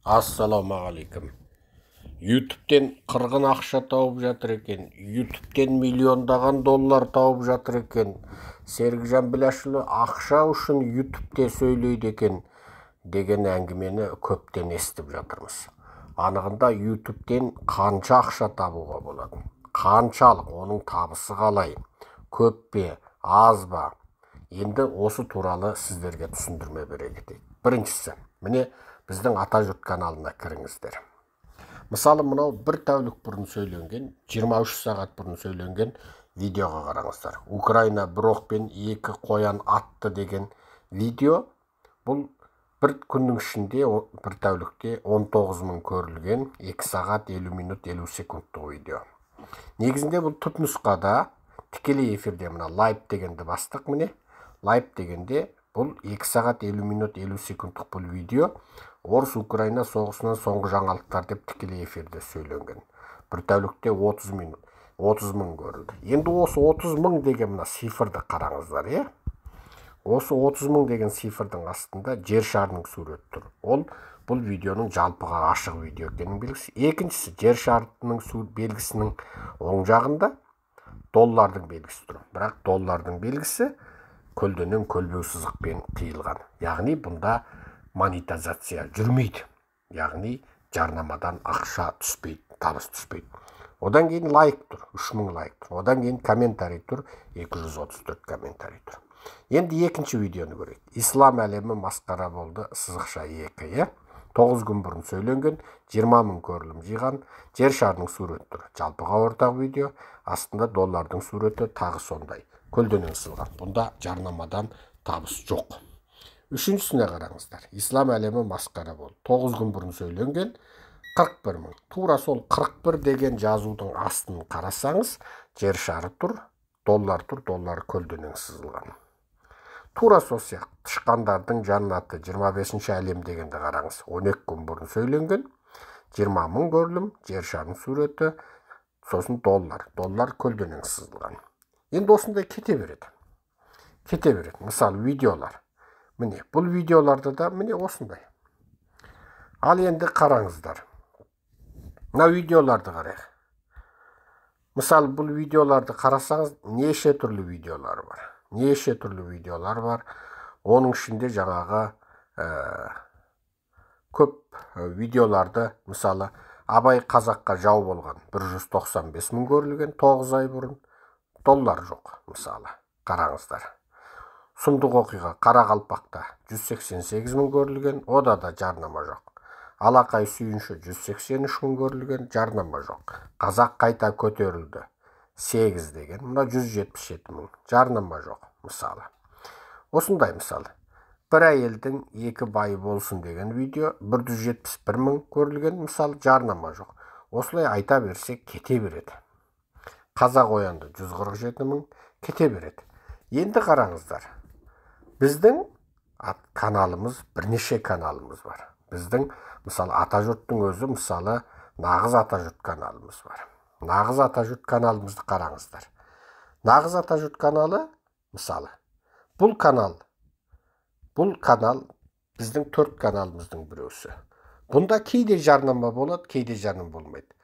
Ассалаумағалейкум. YouTube'ден қырғын ақша тауып жатыр екен. YouTube'ден миллиондаған доллар тауып жатыр екен. Серікжан Біләшұлы ақша үшін YouTube'де сөйлейді екен деген әңгімені көптен естіп жатырмыз. Анығында YouTube'ден қанша ақша табуға болады? Қаншалық, оның табысы қалай? Көп пе, аз ба? Енді осы туралы сіздерге түсіндірме бере кетейік. Біріншісі, міне біздің Атажұрт каналына кіріңіздер. Мысалы, мынау бір тәулік бұрын söyленген, 23 сағат бұрын söyленген видеоға қараңыздар. Украина бір оқпен екі қоян атты деген видео. Бұл бір күннің ішінде, бір тәулікте 19.000 көрілген, 2 сағат 50 минут 50 секундтық видео. Негізінде бұл түпнұсқада тікелей эфирде мына лайв дегенді бастық, міне. Лайв дегенде бұл 2 сағат 50 минут 50 секундтық бұл видео Орыс-Украина соғысынан соңғы жаңалықтар деп тікелей эфирде söyленген. Бір тәулікте 30 мың көрілді. Енді осы 30 мың деген мына цифрды қараңыздар, е? Осы 30 мың деген цифрдың астында жер шарының суреті тұр. Бұл видеоның жалпыға ашық видео екенін белгісі. Екіншісі, жер шарының белгісінің оң жағында доллардың белгісі тұр. Бірақ доллардың белгісі көлденең көлбеу сызықпен қиылған. Яғни бұнда монетизация жүрмейді. Яғни жарнамадан ақша түспейді, табыс түспейді. Одан кейін лайк тұр, 3000 лайк тұр. Одан кейін комментарий тұр, 234 комментарий тұр. Енді екінші видеоны көрейік. Ислам әлемі масқара болды, сызықша 2, 9 күн бұрын söyленген, 20 мың көрілім жиған, жер шарының суреті тұр. Жалпыға ортақ видео, астында доллардың суреті тағы сондай. Көлденең сызған. Бұнда жарнамадан табыс жоқ. Үшіншісіне қараңыздар. Ислам әлемі масқара болды. 9 күн бұрын söyленген, 41 мың. Тура сол 41 деген жазудың астын қарасаңыз, жер шары тұр, доллар көлденең сызылған. Тура сол сияқты тышқандардың жаннаты 25-ші әлем дегенді қараңыз. 12 күн бұрын söyленген, 20 мың көрілім, жер шарының суреті, сосын доллар көлденең сызылған. Енді осындай кете береді. Мысалы, видеолар. Міне, бұл видеоларды да міне осындай. Ал енді қараңыздар. Мына видеоларды қарайық. Мысалы, бұл видеоларды қарасаңыз, неше түрлі видеолар бар. Оның ішінде жаңағы көп видеоларды, мысалы, Абай қазаққа жау болған 195 мың көрілген 9 ай бұрын. Доллар жоқ, мысалы, қараңыздар. Сұмдық оқиға Қарақалпақта 188 мың көрілген, ода да жарнама жоқ. Алақай сүйінші 183 мың көрілген, жарнама жоқ. Қазақ қайта көтерілді 8 деген, мұна 177 мың, жарнама жоқ, мысалы. Осындай мысалы. Бір әйелдің 2 байы болсын деген видео 171 мың көрілген, мысалы, жарнама жоқ. Осылай айта берсек кете береді. Қазақ оянды 147 мың, кете береді. Енді қараңыздар. Біздің каналымыз, бірнеше каналымыз бар. Біздің, мысалы, Атажұрттың өзі, мысалы, Нағыз Атажұрт каналымыз бар. Нағыз Атажұрт каналымызды қараңыздар. Нағыз Атажұрт каналы, мысалы, бұл канал біздің 4 каналымыздың біреусі. Бұнда кейде жарнама болады, кейде жарнама болмайды.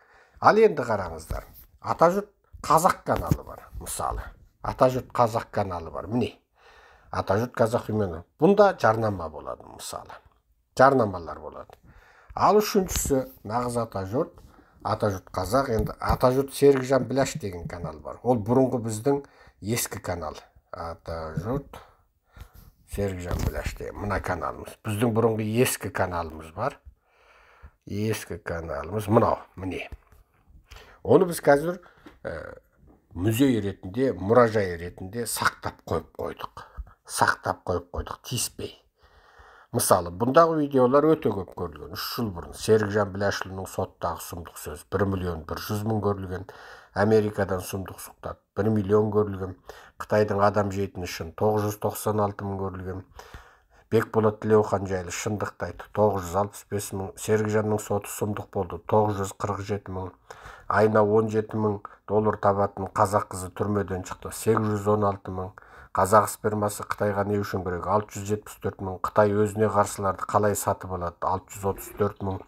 Ал енді қараңыздар. Атажұрт қазақ каналы бар, мысалы. Атажұрт қазақ каналы бар, міне. Атажұрт қазақ имені. Бұнда жарнама болады, мысалы. Жарнамалар болады. Ал үшіншісі, Нағыз Атажұрт, Атажұрт қазақ, енді Атажұрт Серікжан Біләш деген канал бар. Ол бұрынғы біздің ескі канал. Атажұрт Серікжан Біләш деген мына каналымыз. Біздің бұрынғы ескі каналымыз бар. Ескі каналымыз мынау, міне. Оны біз қазір музей ретінде, мұражай ретінде сақтап қойып қойдық, тиіспей. Мысалы, бұндағы видеолар өте көп көрілген. 3 жыл бұрын Серікжан Біләшұлының соттағы сұмдық сөз 1.100.000 көрілген. Америкадан сұмдық сұхбат 1 миллион көрілген. Қытайдың адам жейтін үшін 996 мың көрілген. Бекболат Тілеухан жайлы шындықты айтты 965 мың. Серікжанның соты сұмдық болды 947 мың. Айына 17 мың доллар табатын қазақ қызы түрмеден шықты 816 мың. Қазақ спермасы Қытайға не үшін керек? 674 мың. Қытай өзіне қарсыларды қалай сатып алады? 634 мың.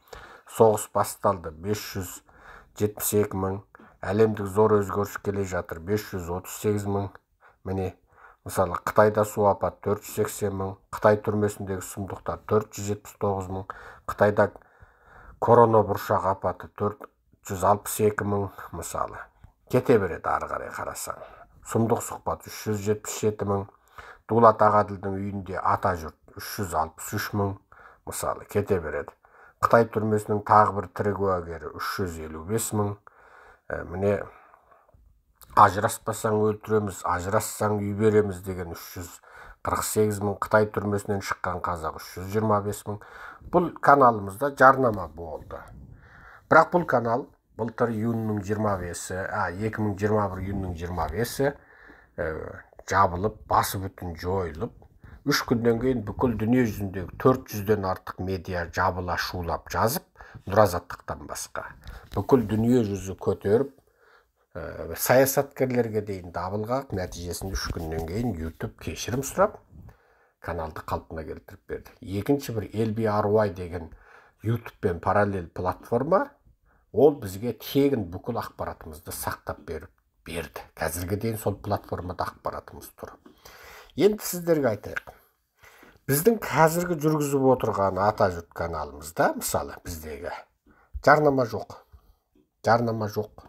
Соғыс басталды. 572 мың. Әлемдік зор өзгеріс келе жатыр. 538 мың. Міне, мысалы, Қытайда су апаты 480 мың. Қытай түрмесіндегі сұмдықтар 479 мың. Қытайда корона бұршақ апаты 462 мың. Мысалы, кете береді ары қарай қарасаң. Сұмдық сұхбат 377 мың. Дулат Ағаділдің үйінде ата жұрт 363 мың. Мысалы, кете береді. Қытай түрмесінің тағы бір тірі куәгері 355 мың. Міне, ажыраспасаң өлтіреміз, ажырассаң үй береміз деген 348 мың. Қытай түрмесінен шыққан қазақ 325 мың. Бұл каналымызда жарнама болды. Бірақ бұл канал былтыр июньнің 25-і, 2021 июньнің 25-і жабылып, басы бүтін жойылып, 3 күннен кейін бүкіл дүние жүзіндегі 400-ден артық медиа жабыла шулап жазып, Нұразаттықтан басқа. Бүкіл дүние жүзі көтеріп, саясаткерлерге дейін дабыл қағып, нәтижесінде 3 күннен кейін YouTube кешірім сұрап, каналды қалпына келтіріп берді. Екінші бір LBRY деген YouTube-пен параллель платформа, ол бізге тегін бүкіл ақпаратымызды сақтап берді. Қазірге дейін сол платформада ақпаратымыз тұр. Енді сіздерге айтайық. Біздің қазіргі жүргізіп отырған ата жұрт каналымызда, мысалы, біздегі жарнама жоқ. Жарнама жоқ.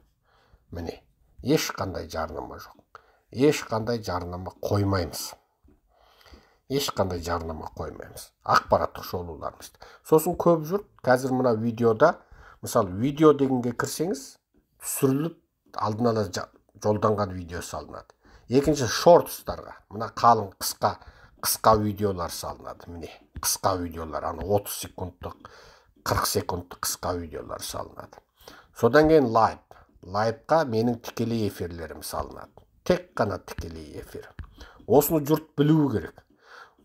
Міне, ешқандай жарнама жоқ. Ешқандай жарнама қоймаймыз. Ешқандай жарнама қоймаймыз. Ақпараттық шолуларымыз. Сосын көп жұрт қазір мына видеода, мысалы, видео дегенге кірсеңіз, түсіріліп, алдын ала жолданған видео салынады. Екінші, шортстарға, мына қалың қысқа видеолар салынады. Міне, қысқа видеолар, 30 секундтық, 40 секундтық қысқа видеолар салынады. Содан кейін лайвқа менің тікелей эфирлерім салынады. Тек қана тікелей эфир. Осыны жұрт білуі керек.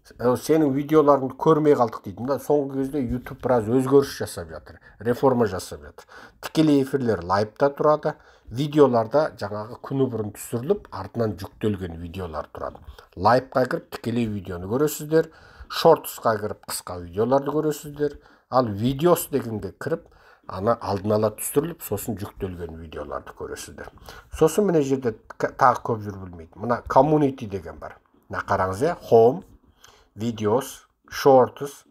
Сенің видеоларыңды көрмей қалдық дейді. Мына соңғы кезде YouTube біраз өзгеріс жасап жатыр, реформа жасап жатыр. Тікелей эфирлер лайвта тұрады, видеоларда жаңағы күні бұрын түсіріліп, артынан жүктелген видеолар тұрады. Лайвқа кіріп тікелей видеоны көресіздер, шортсқа кіріп қысқа видеоларды көресіздер, ал видеос дегенге кіріп, алдын ала түсіріліп, сосын жүктелген видеоларды көресіздер. Сосын мына жерде тағы көп жүр білмейді. Мына community деген бар. Мына қараңыз, home, videos, shorts,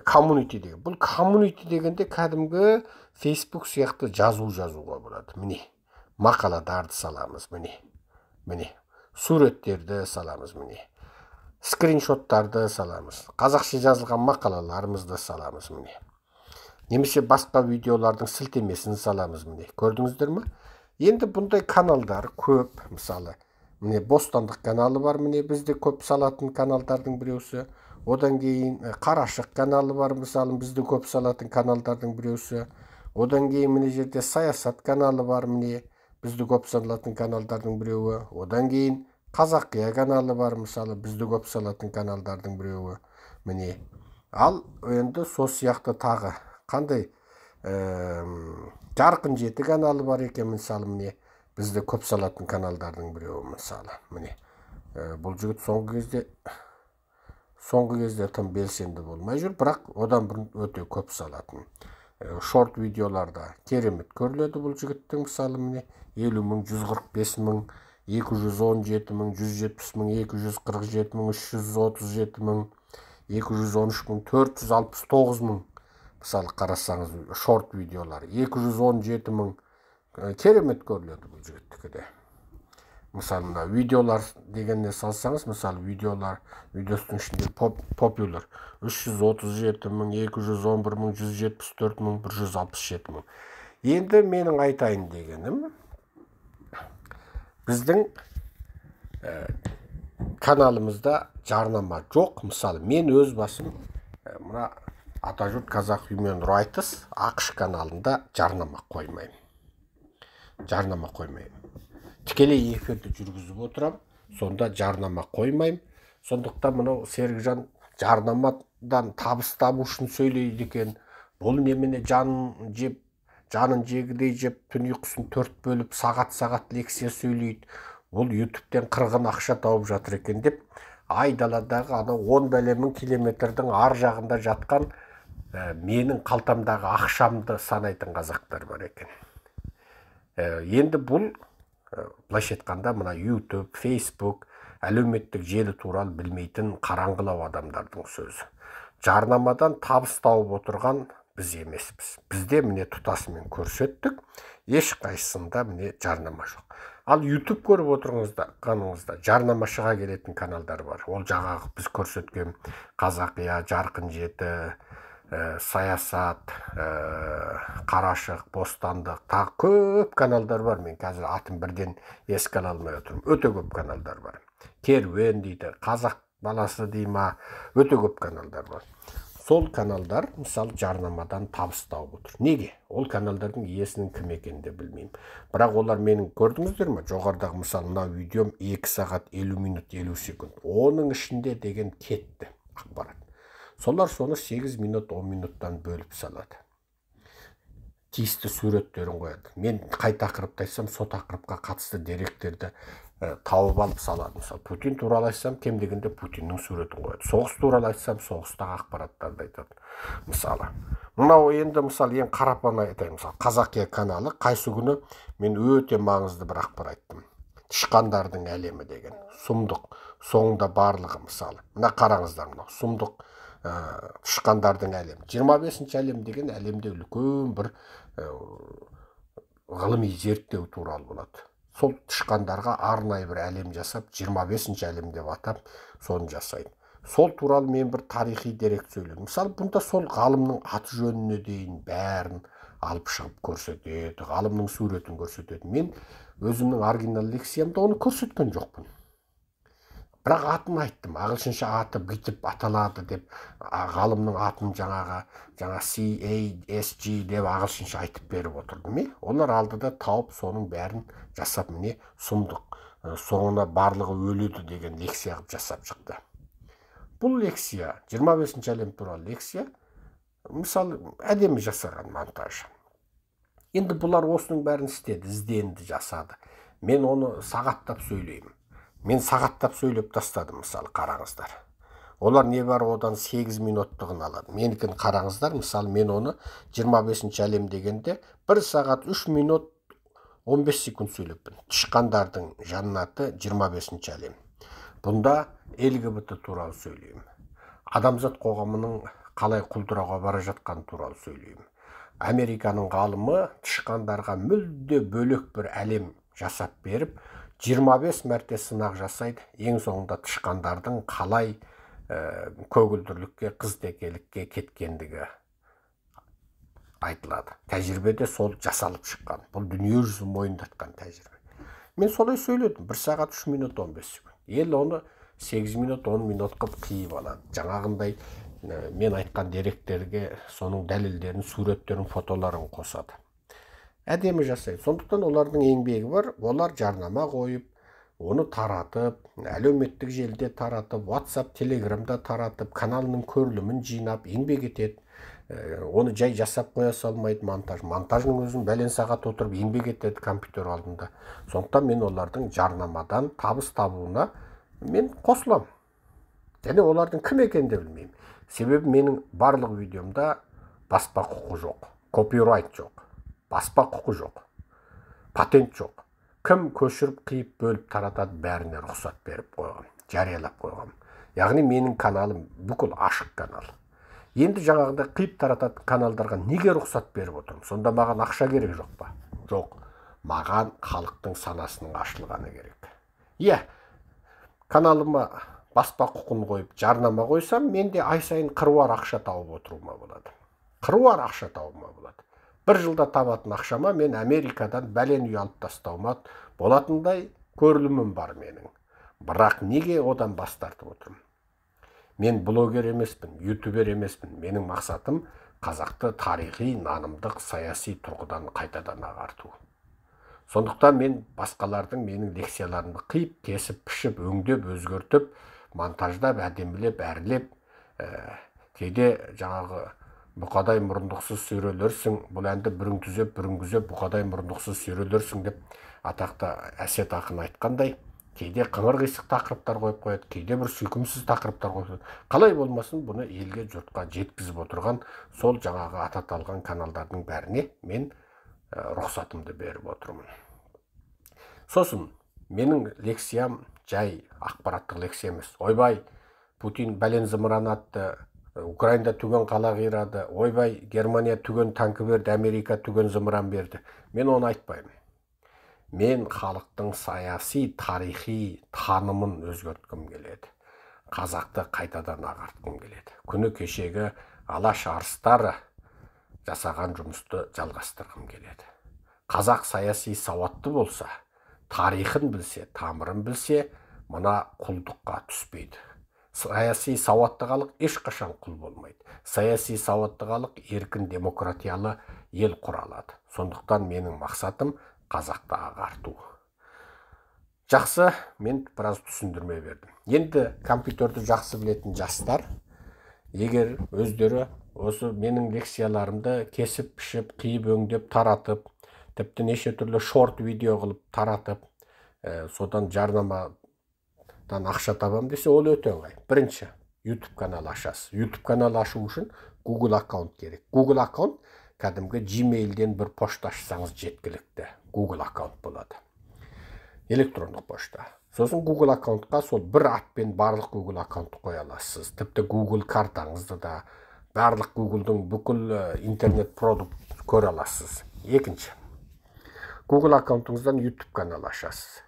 community деген. Бұл community дегенде кәдімгі Facebook сияқты жазуға болады. Міне, мақаладарды саламыз, міне, суреттерді саламыз, міне, скриншоттарды саламыз, қазақша жазылған мақалаларымызды саламыз, міне. Немесе басқа видеолардың сілтемесін саламыз, міне. Көрдіңіздер ме? Енді бұндай каналдар көп, мысалы. Міне, Бостандық каналы бар, міне, бізде көп салатын каналдардың біреусі. Одан кейін Қарашық каналы бар, мысалы, бізде көп салатын каналдардың біреусі. Одан кейін міне жерде Саясат каналы бар, міне, бізде көп салатын каналдардың біреуі. Одан кейін Қазақия каналы бар, мысалы, бізде көп салатын каналдардың біреуі. Міне, ал енді сол сияқты тағы қандай Жарқын жеті каналы бар екен, мысалы, міне, бізде көп салатын каналдардың біреуі, мысалы, міне. Бұл жігіт соңғы кезде тым белсенді болмай жүр, бірақ одан бұрын өте көп салатын. Шорт видеоларда керемет көріледі бұл жігіттің, мысалы, міне, 50 мың, 145 мың, 217 мың, 170 мың, 247 мың, 337 мың, 213 мың, 469 мың, мысалы, қарасаңыз, шорт видеолар, 217 мың, керемет көріледі бұл жігіттікі де. Мысалы, мына видеолар дегенне салсаңыз, мысалы, видеостың ішінде popular 337 мың, 211 мың, 174 мың, 167 мың. Енді менің айтайын дегенім, біздің каналымызда жарнама жоқ. Мысалы, мен өз басым, мына Атажұрт Қазақ Human Rights ақш каналында жарнама қоймаймын. Тікелей эфирді жүргізіп отырам, сонда жарнама қоймаймын. Сондықтан мынау Серікжан жарнамадан табыс табу үшін сөйлейді екен. Бұл немене жанын жегідей жеп, түн ұйқысын 4 бөліп, сағат лекция сөйлейді. ол ютубтен қырғын ақша тауып жатыр екен деп, айдаладағы ана 10 бәлемін километрдің ар жағында жатқан менің қалтамдағы ақшамды санайтын қазақтар бар екен. Енді бұл былайша айтқанда мына YouTube, Facebook, әлеуметтік желі туралы білмейтін қараңғылау адамдардың сөзі. Жарнамадан табыс тауып отырған біз емеспіз. Бізде міне тұтасымен көрсеттік, ешқайсысында міне жарнама жоқ. Ал YouTube көріп отырғаныңызда жарнама шыға келетін каналдар бар. Ол жаңағы біз көрсеткен Қазақия, Жарқын жеті, Саясат, Қарашық, Бостандық, тағы көп каналдар бар. Мен қазір атын бірден еске ала алмай отырмын. Өте көп каналдар бар. Керуен дейді, Қазақ баласы дей ма, өте көп каналдар бар. Сол каналдар, мысалы, жарнамадан табыс тауып отыр. Неге? Ол каналдардың иесінің кім екенін де білмеймін. Бірақ олар менің, көрдіңіздер ме? Жоғарыдағы мысалы мына видеом 2 сағат 50 минут 50 секунд. Оның ішінде деген кетті ақпарат. Солар соны 8 минут 10 минуттан бөліп салады. Тиісті суреттерін қояды. Мен қай тақырыпты айтсам, сол тақырыпқа қатысты деректерді тауып алып салады. Мысалы, Путин туралы айтсам, кем дегенде Путиннің суретін қояды. Соғыс туралы айтсам, соғыстағы ақпараттарды айтады. Мысалы, мынау енді мысалы ең қарапайым айтайын. Мысалы, Қазақия каналы қайсы күні мен өте маңызды бір ақпарат айттым. Тышқандардың әлемі деген. Сұмдық. Соңында барлығы мысалы. Мына қараңыздар, мынау сұмдық тышқандардың әлемі. 25-ші әлем деген әлемде үлкен бір ғылыми зерттеу туралы болады. Сол тышқандарға арнайы бір әлем жасап, 25-ші әлем деп атап, соны жасайды. Сол туралы мен бір тарихи дерек сөйледім. Мысалы, бұнда сол ғалымның аты жөніне дейін бәрін алып шығып көрсетеді, ғалымның суретін көрсетеді. Мен өзімнің оригинал лекциямда оны көрсеткен жоқпын. Бірақ атын айттым, ағылшынша аты бүйтіп аталады деп, ғалымның атын жаңағы CASG деп ағылшынша айтып беріп отырдым. Олар алдыда тауып соның бәрін жасап міне сұмдық, соңына барлығы өледі деген лекция қылып жасап шықты. Бұл лекция, 25-ші әлем туралы лекция, мысалы, әдемі жасаған монтаж. Енді бұлар осының бәрін істеді, ізденді, жасады. Мен оны сағаттап сөйлеймін. Мен сағаттап сөйлеп тастадым, мысалы, қараңыздар. Олар не бар одан 8 минуттығын алады. Менікін қараңыздар, мысалы, мен оны 25-ші әлем дегенде 1 сағат 3 минут 15 секунд сөйлеппін. Тышқандардың жаннаты 25-ші әлем. Бұнда ЛГБТ туралы сөйлеймін. Адамзат қоғамының қалай құлдырауға бара жатқан туралы сөйлеймін. Американың ғалымы тышқандарға мүлде бөлек бір әлем жасап беріп, 25 мәрте сынақ жасайды. Ең соңында тышқандардың қалай көгілдірлікке, қыз-текелікке кеткендігі айтылады. Тәжірибеде сол жасалып шыққан. Бұл дүние жүзі мойындатқан тәжірибе. Мен солай сөйледім. 1 сағат 3 минут 15 секунд. Ел оны 8 минут 10 минут қып қиып алады. Жаңағындай мен айтқан деректерге соның дәлелдерін, суреттерін, фотоларын қосады. Әдемі жасайды. Сондықтан олардың еңбегі бар. Олар жарнама қойып, оны таратып, әлеуметтік желіде таратып, WhatsApp, Telegramда таратып, каналының көрілімін жинап, еңбек етеді. Оны жай жасап қоя салмайды монтаж. Монтажның өзін бәлен сағат отырып еңбек етеді компьютер алдында. Сондықтан мен олардың жарнамадан табыс табуына мен қосылам. Және олардың кім екенін де білмеймін. Себебі менің барлық видеомда баспа құқы жоқ, копирайт жоқ, баспа құқы жоқ, патент жоқ. Кім көшіріп, қиып, бөліп таратады, бәріне рұқсат беріп қойған, жариялап қойған. Яғни менің каналым бүкіл ашық канал. Енді жаңағыда қиып тарататын каналдарға неге рұқсат беріп отырмын? Сонда маған ақша керек жоқ па? Жоқ. Маған халықтың санасының ашылғаны керек. Каналыма баспа құқын қойып, жарнама қойсам, менде ай сайын қыруар ақша тауып отыруыма болады. Қыруар ақша тауыма болады. Бір жылда табатын ақшама мен Америкадан бәлен үй алып тастауыма болатындай көрілімім бар менің. Бірақ неге одан бас тартып отырмын? Мен блогер емеспін, ютубер емеспін. Менің мақсатым қазақты тарихи, нанымдық, саяси тұрғыдан қайтадан ағарту. Сондықтан мен басқалардың менің лекцияларымды қиып, кесіп, пішіп, өңдеп, өзгертіп, монтаждап, әдемілеп, әрлеп, кейде жаңағы бұқадай мұрындықсыз сөйрелерсің, бұл әнді бірің түзеп, бірің күзеп, бұқадай мұрындықсыз сөйрелерсің деп атақты Әсет ақын айтқандай, кейде қыңыр қисық тақырыптар қойып қояды, кейде бір сүйкімсіз тақырыптар қойып қояды. Қалай болмасын, бұны елге, жұртқа жеткізіп отырған сол жаңағы аты аталған каналдардың бәріне мен рұқсатымды беріп отырмын. Сосын менің лекциям жай ақпараттық лекция емес. Ойбай, Путин бәлен зымыран атты, Украинада түген қала қирады, ойбай, Германия түген танкі берді, Америка түген зымыран берді. Мен оны айтпаймын. Мен халықтың саяси, тарихи танымын өзгерткім келеді. Қазақты қайтадан ағартқым келеді. Күні кешегі алаш арыстары жасаған жұмысты жалғастырғым келеді. Қазақ саяси сауатты болса, тарихын білсе, тамырын білсе, мына құлдыққа түспейді. Саяси сауатты халық ешқашан құл болмайды. Саяси сауатты халық еркін демократиялы ел құра алады. Сондықтан менің мақсатым қазақты ағарту. Жақсы, мен біраз түсіндірме бердім. Енді компьютерді жақсы білетін жастар, егер өздері осы менің лекцияларымды кесіп, пішіп, қиып, өңдеп, таратып, тіпті неше түрлі шорт видео қылып таратып, содан жарнамадан ақша табам десе, ол өте оңай. Бірінші, YouTube канал ашасыз. YouTube канал ашу үшін Google аккаунт керек. Google аккаунт кәдімгі Gmailден бір пошта ашсаңыз жеткілікті. Google аккаунт болады. Электрондық пошта. Сосын Google аккаунтқа сол бір атпен барлық Google аккаунтты қоя аласыз. Тіпті Google картаңызды да барлық Google'дың бүкіл интернет продукт көре аласыз. Екінші, Google аккаунтыңыздан YouTube канал ашасыз.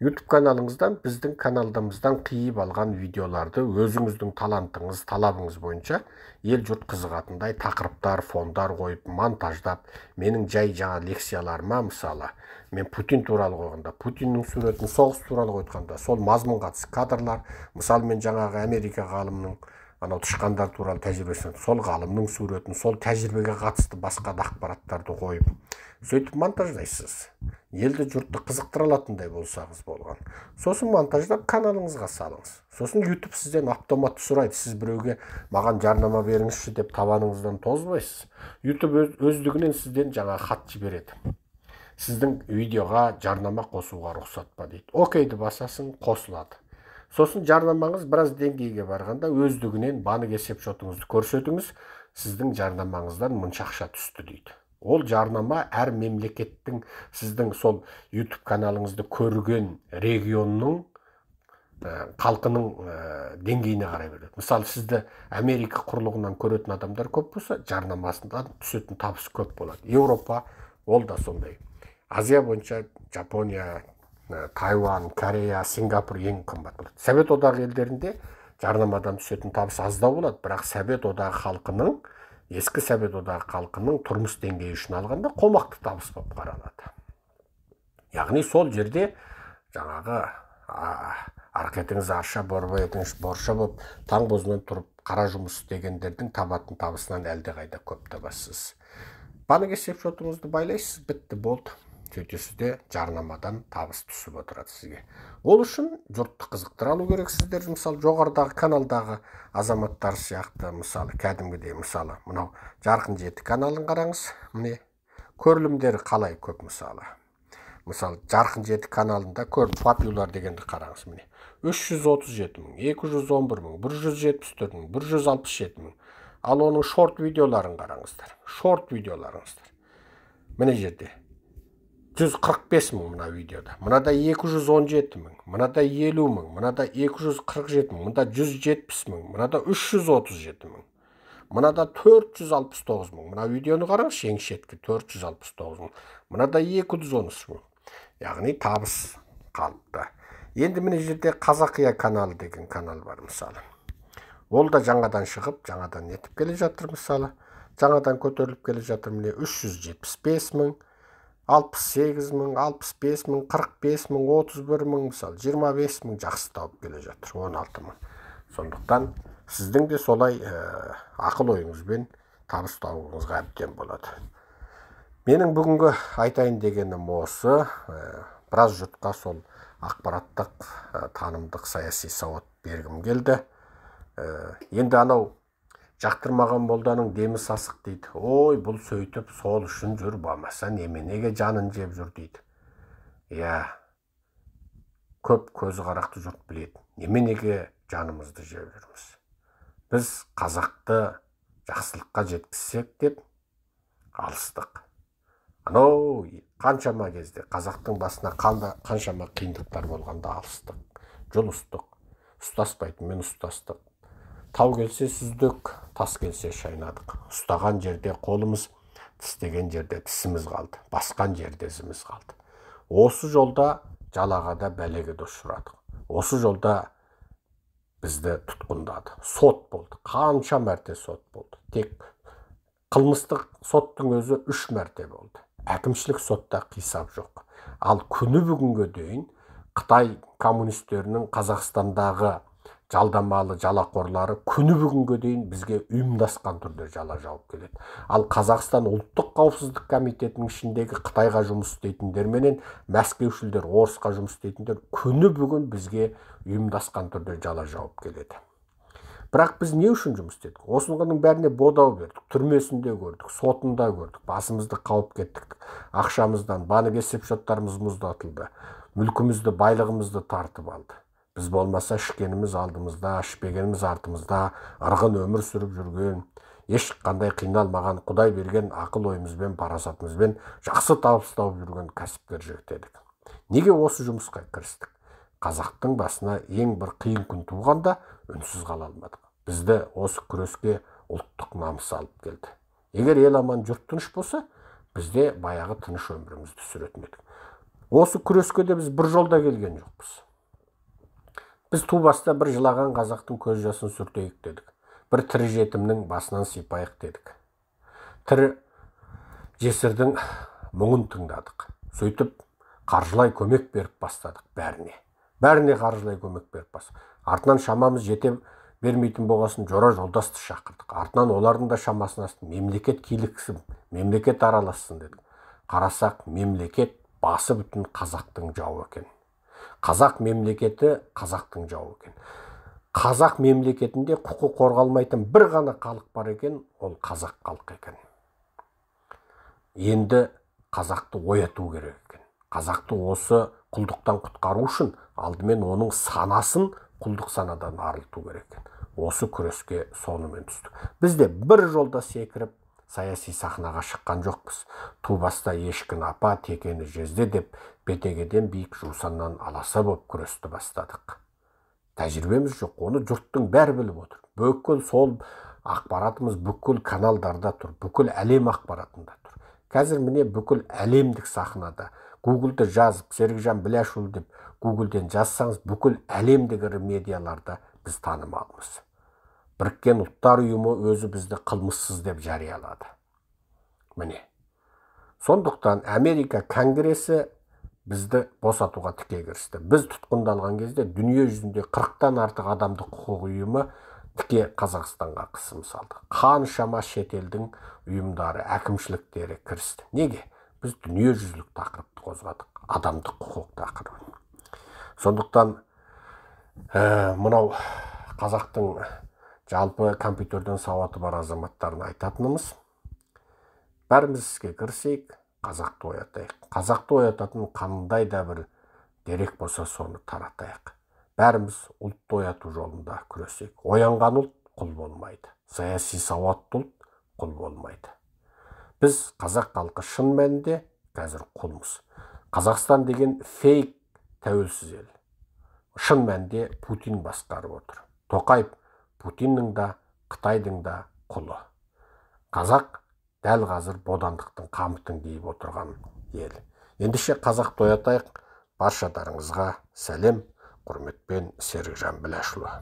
YouTube каналыңыздан біздің каналымыздан қиып алған видеоларды өзіңіздің талантыңыз, талабыңыз бойынша ел жұрт қызығатындай тақырыптар, фондар қойып, монтаждап, менің жай жаңа лекцияларыма, мысалы, мен Путин туралы қойғанда, Путиннің суретін соғыс туралы қойғанда, сол мазмұн қатысы кадрлар, мысалы мен жаңағы Америка ғалымның анау тышқандар туралы тәжірибесін, сол ғалымның суретін, сол тәжірибеге қатысты басқа да ақпараттарды қойып, сөйтіп монтаждайсыз. Елді жұртты қызықтыра алатындай болсаңыз болған. Сосын монтаждап каналыңызға салыңыз. Сосын YouTube сізден автоматты сұрайды, сіз біреуге маған жарнама беріңізші деп табаныңыздан тозбайсыз. YouTube өздігінен сізден жаңа хат жібереді. Сіздің видеоға жарнама қосуға рұқсат па дейді. Окейді басасын, қосылады. Сосын жарнамаңыз біраз деңгейге барғанда өздігінен банк есепшотыңызды көрсетіңіз, сіздің жарнамаңыздан мұнша ақша түсті дейді. Ол жарнама әр мемлекеттің сіздің сол YouTube каналыңызды көрген регионның халқының деңгейіне қарай береді. Мысалы, сізді Америка құрлығынан көретін адамдар көп болса, жарнамасынан түсетін табысы көп болады. Еуропа ол да сондай. Азия бойынша Жапония, Тайвань, Корея, Сингапур ең қымбат болады. Совет одағы елдерінде жарнамадан түсетін табыс аздау болады, бірақ Совет одағы халқының, ескі Совет одағы халқының тұрмыс деңгейі үшін алғанда қомақты табыс болып қаралады. Яғни сол жерде жаңағы арқетіңіз арша, борбайетіңіз борша болып, таң бозынан тұрып қара жұмыс істегендердің табатын табысынан әлде қайда көп табасыз. Банк есепшотыңызды байлайсыз, бітті, болды. Сөйтесіз де жарнамадан табыс түсіп отырады сізге. Ол үшін жұртты қызықтыра алу керек сіздер. Мысалы, жоғарыдағы каналдағы азаматтар сияқты, мысалы, кәдімгідей, мысалы, мынау Жарқын жеті каналын қараңыз. Міне, көрілімдері қалай көп, мысалы. Мысалы, Жарқын жеті каналында популяр дегенді қараңыз, міне. 337 мың, 211 мың, 174 мың, 167 мың. Ал оның шорт видеоларын қараңыздар. Шорт видеоларыңыздар. Міне жерде 145 мың мына видеода. Мынада 217 мың, мынада 50 мың, мынада 247 мың, мынада 170 мың, мынада 337 мың. Мынада 469 мың. Мына видеоны қараңыз, ең шеткі 469 мың. Мынада 213 мың. Яғни табыс қалыпты. Енді міне жерде Қазақия каналы деген канал бар, мысалы. Ол да жаңадан шығып, жаңадан нетіп келе жатыр, мысалы. Жаңадан көтеріліп келе жатыр, міне 375 мың, 68 мың, 65 мың, 45 мың, 31 мың, мысалы 25 мың жақсы тауып келе жатыр, 16 мың. Сондықтан сіздің де солай ақыл ойыңызбен табыс табуыңызға әбден болады. Менің бүгінгі айтайын дегенім осы, біраз жұртқа сол ақпараттық, танымдық, саяси сауат бергім келді. Енді анау жақтырмаған молданың демі сасық дейді. Ой, бұл сөйтіп сол үшін жүр, болмаса неменеге жанын жеп жүр дейді. Иә, көп көзі қарақты жұрт біледі. Неменеге жанымызды жеп жүрміз. Біз қазақты жақсылыққа жеткізсек деп алыстық. Анау қаншама кезде қазақтың басына қаншама қиындықтар болғанда алыстық. Жұлыстық. Ұстаспайтынмен ұстастық. Тау келсе сүздік, тас келсе шайнадық. Ұстаған жерде қолымыз, тістеген жерде тісіміз қалды. Басқан жерде ізіміз қалды. Осы жолда жалағада бәлеге де ұшырадық. Осы жолда бізді тұтқындады. Сот болды. Қанша мәрте сот болды. Тек қылмыстық соттың өзі 3 мәрте болды. Әкімшілік сотта қисап жоқ. Ал күні бүгінге дейін Қытай коммунистерінің Қазақстандағы жалдамалы жалақорлары күні бүгінге дейін бізге ұйымдасқан түрде жала жауып келеді. Ал Қазақстан ұлттық қауіпсіздік комитетінің ішіндегі Қытайға жұмыс істейтіндер менен мәскеушілдер, орысқа жұмыс істейтіндер күні бүгін бізге ұйымдасқан түрде жала жауып келеді. Бірақ біз не үшін жұмыс істедік? Осының бәріне бодау бердік, түрмесінде көрдік, сотында көрдік, басымызды қауып кеттік, ақшамыздан, банк есепшоттарымыз мұздатылды, мүлкімізді, байлығымызды тартып алды. Біз болмаса ішкеніміз алдымызда, ішпегеніміз артымызда, ырғын өмір сүріп жүрген, ешқандай қиналмаған, Құдай берген ақыл ойымызбен, парасатымызбен жақсы табыс тауып жүрген кәсіпкер жігіт едік. Неге осы жұмысқа кірістік? Қазақтың басына ең бір қиын күн туғанда үнсіз қала алмадық. Бізді осы күреске ұлттық намыс алып келді. Егер ел аман, жұрт тыныш болса, бізде баяғы тыныш өмірімізді сүретін едік. Осы күреске де біз бір жолда келген жоқпыз. Біз ту баста бір жылаған қазақтың көз жасын сүртейік дедік. Бір тірі жетімнің басынан сипайық дедік. Тірі жесірдің мұңын тыңдадық. Сөйтіп қаржылай көмек беріп бастадық бәріне. Бәріне қаржылай көмек беріп бастадық. Артынан шамамыз жете бермейтін болғасын жора жолдасты шақырдық. Артынан олардың да шамасын астын, мемлекет киліксін, мемлекет аралассын дедік. Қарасақ, мемлекет басы бүтін қазақтың жауы екен. Қазақ мемлекеті қазақтың жауы екен. Қазақ мемлекетінде құқы қорғалмайтын бір ғана халық бар екен, ол қазақ халқы екен. Енді қазақты ояту керек екен. Қазақты осы құлдықтан құтқару үшін алдымен оның санасын құлдық санадан арылту керек екен. Осы күреске сонымен түстік. Біз де бір жолда секіріп саяси сахнаға шыққан жоқпыз. Ту баста ешкіні апа, текені жезде деп бетегеден биік жусаннан аласа боп күресті бастадық. Тәжірибеміз жоқ, оны жұрттың бәрі біліп отыр. Бүкіл сол ақпаратымыз бүкіл каналдарда тұр, бүкіл әлем ақпаратында тұр. Қазір міне бүкіл әлемдік сахнада Google-ды жазып, Серікжан Біләшұлы деп Google-ден жазсаңыз, бүкіл әлемдік ірі медиаларда біз танымалмыз. Біріккен ұлттар ұйымы өзі бізді қылмыссыз деп жариялады. Міне. Сондықтан Америка Конгресі бізді босатуға тіке кірісті. Біз тұтқындалған кезде дүние жүзінде 40-тан артық адамдық құқық ұйымы тіке Қазақстанға қысым салды. Қаншама шетелдің ұйымдары, әкімшіліктері кірісті. Неге? Біз дүние жүзілік тақырыпты қозғадық. Адамдық құқық тақырыбын. Сондықтан мынау қазақтың жалпы компьютерден сауаты бар азаматтарын айтатынымыз, бәріміз іске кірісейік, қазақты оятайық. Қазақты оятатын қандай да бір дерек болса соны таратайық. Бәріміз ұлтты ояту жолында күресейік. Оянған ұлт құл болмайды. Саяси сауатты ұлт құл болмайды. Біз қазақ халқы шын мәнінде қазір құлмыз. Қазақстан деген фейк тәуелсіз ел. Шын мәнінде Путин басқарып отыр. Тоқаев Путиннің да, Қытайдың да құлы. Қазақ дәл қазір бодандықтың қамытын киіп отырған ел. Ендеше қазақты оятайық. Баршаларыңызға сәлем, құрметпен Серікжан Біләшұлы.